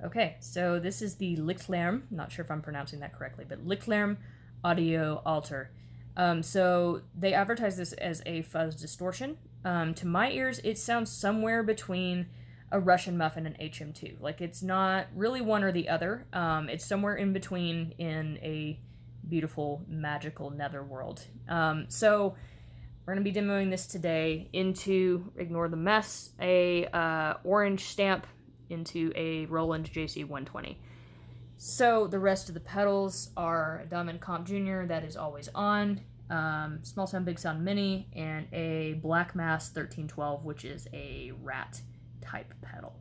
Okay, so this is the Lichtlaerm, not sure if I'm pronouncing that correctly, but Lichtlaerm Audio Altar. So they advertise this as a fuzz distortion. To my ears, it sounds somewhere between a Russian muffin and HM2. Like, it's not really one or the other. It's somewhere in between in a beautiful, magical netherworld. So we're going to be demoing this today into, ignore the mess, a orange stamp into a Roland JC120. So the rest of the pedals are a Diamond Comp Jr. that is always on, Small Sound Big Sound Mini, and a Black Mass 1312, which is a rat type pedal.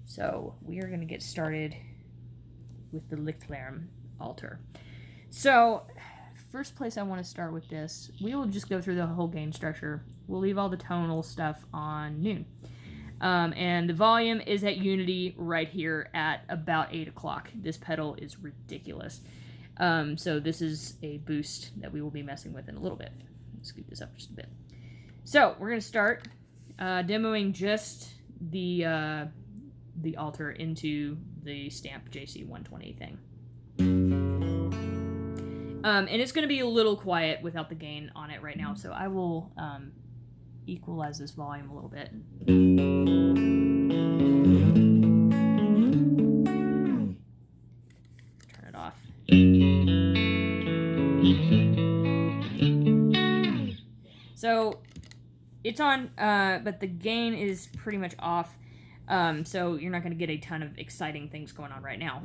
So we are going to get started with the Lichtlaerm Altar. So first place I want to start with this, we will just go through the whole gain structure. We'll leave all the tonal stuff on noon. And the volume is at unity right here at about 8 o'clock. This pedal is ridiculous. So this is a boost that we will be messing with in a little bit. Let's scoot this up just a bit. So we're going to start demoing just the altar into the stamp JC120 thing. And it's going to be a little quiet without the gain on it right now, so I will equalize this volume a little bit. Turn it off. So it's on, but the gain is pretty much off, so you're not going to get a ton of exciting things going on right now.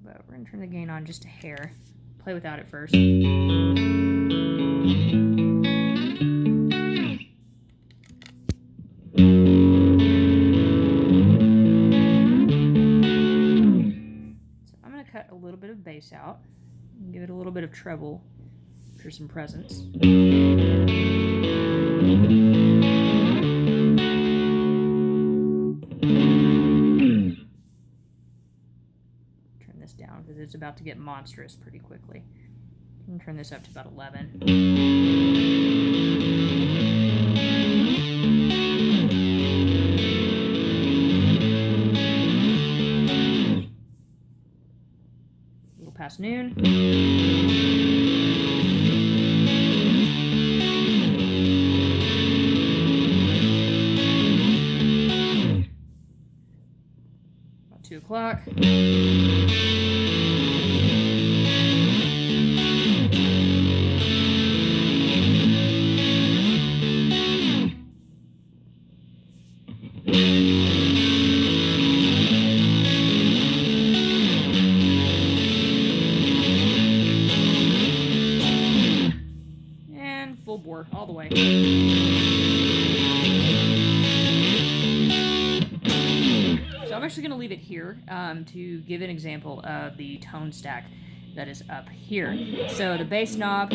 But we're going to turn the gain on just a hair. Play without it first. So I'm going to cut a little bit of bass out and give it a little bit of treble for some presence. Turn this down because it's about to get monstrous pretty quickly. I'm going to turn this up to about 11. A little past noon. About 2 o'clock. Full bore all the way. So I'm actually going to leave it here to give an example of the tone stack that is up here. So the bass knob,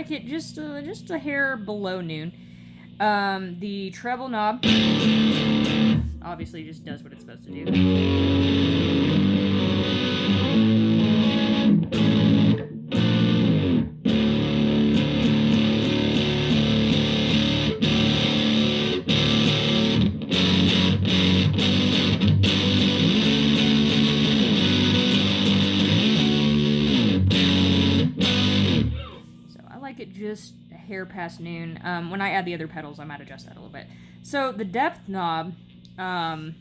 it just a hair below noon. The treble knob obviously just does what it's supposed to do. It just a hair past noon. When I add the other pedals, I might adjust that a little bit. So the depth knob, I'm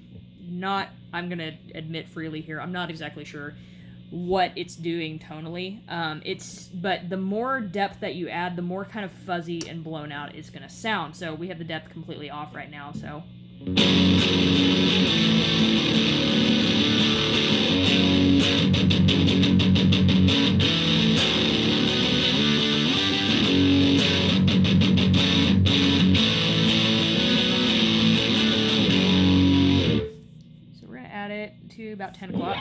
gonna admit freely here, I'm not exactly sure what it's doing tonally. But the more depth that you add, the more kind of fuzzy and blown out it's gonna sound. So we have the depth completely off right now, so it to about 10 o'clock.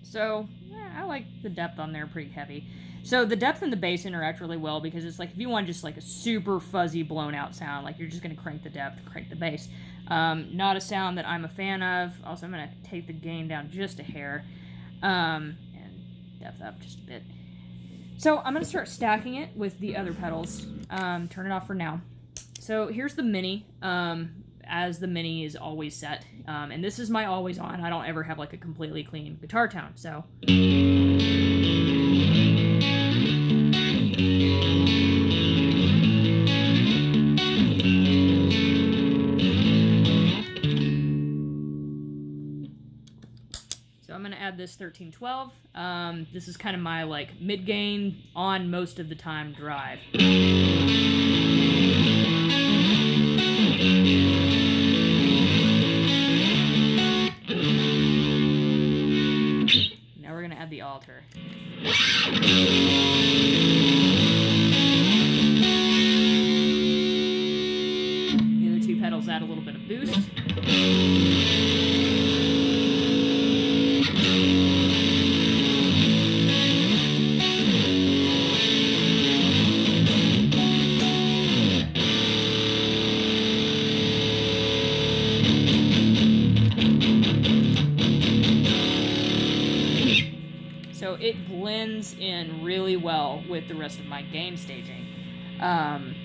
So, I like the depth on there pretty heavy. So the depth and the bass interact really well because it's like if you want just like a super fuzzy blown out sound, like you're just going to crank the depth, crank the bass. Not a sound that I'm a fan of. Also, I'm going to take the gain down just a hair and depth up just a bit. So I'm going to start stacking it with the other pedals. Turn it off for now. So here's the mini. As the mini is always set. And this is my always on. I don't ever have like a completely clean guitar tone. So I'm going to add this 1312. This is kind of my like mid gain on most of the time drive. The altar. The other two pedals add a little bit of boost. So it blends in really well with the rest of my game staging. And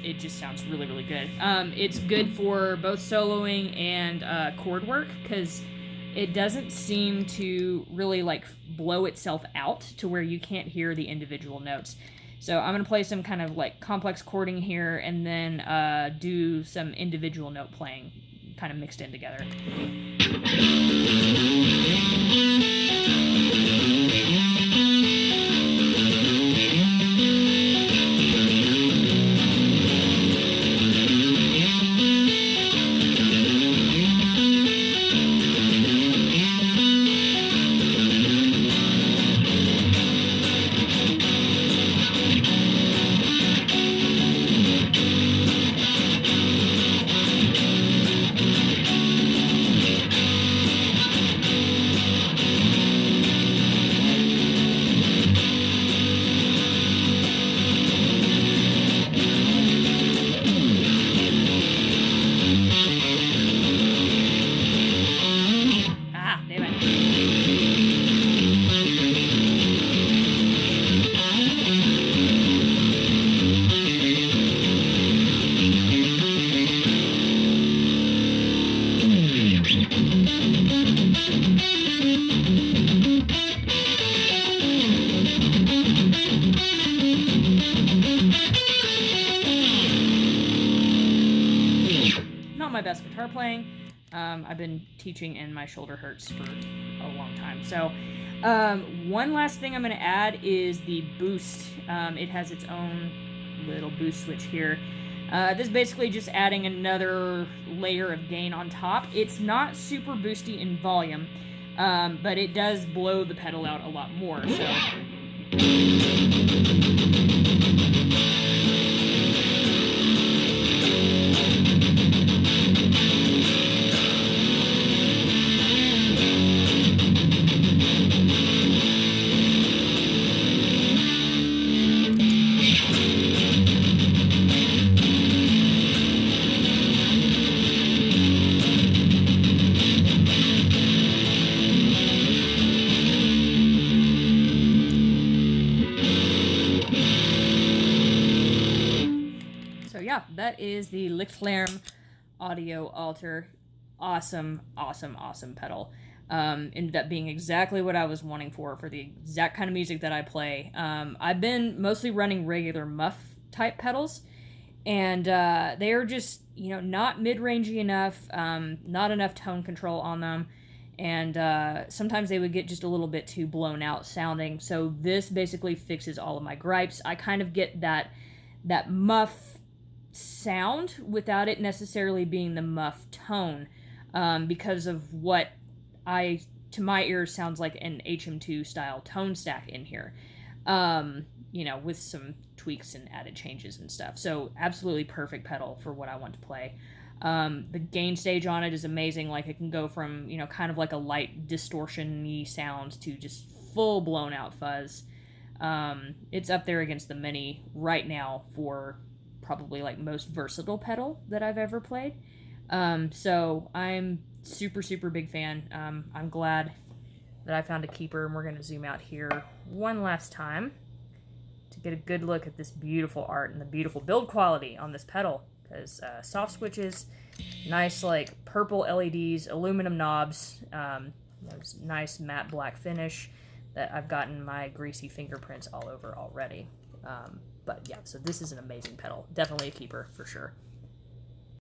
it just sounds really, really good. It's good for both soloing and chord work because it doesn't seem to really like blow itself out to where you can't hear the individual notes. So I'm going to play some kind of like complex chording here and then do some individual note playing kind of mixed in together. My best guitar playing. I've been teaching and my shoulder hurts for a long time. So one last thing I'm going to add is the boost. It has its own little boost switch here. This is basically just adding another layer of gain on top. It's not super boosty in volume, but it does blow the pedal out a lot more. So yeah, that is the Lichtlaerm Audio Altar. Awesome, awesome, awesome pedal. Ended up being exactly what I was wanting for the exact kind of music that I play. I've been mostly running regular muff type pedals, and they are just, you know, not mid-rangey enough, not enough tone control on them, and sometimes they would get just a little bit too blown out sounding. So this basically fixes all of my gripes. I kind of get that muff sound without it necessarily being the muff tone, because of what to my ears sounds like an HM2 style tone stack in here, you know, with some tweaks and added changes and stuff. So absolutely perfect pedal for what I want to play. The gain stage on it is amazing. Like, it can go from, you know, kind of like a light distortion-y sound to just full blown out fuzz. It's up there against the Mini right now for probably like most versatile pedal that I've ever played. So I'm super, super big fan. I'm glad that I found a keeper, and we're going to zoom out here one last time to get a good look at this beautiful art and the beautiful build quality on this pedal, because soft switches, nice like purple LEDs, aluminum knobs, there's nice matte black finish that I've gotten my greasy fingerprints all over already. But yeah, so this is an amazing pedal. Definitely a keeper for sure.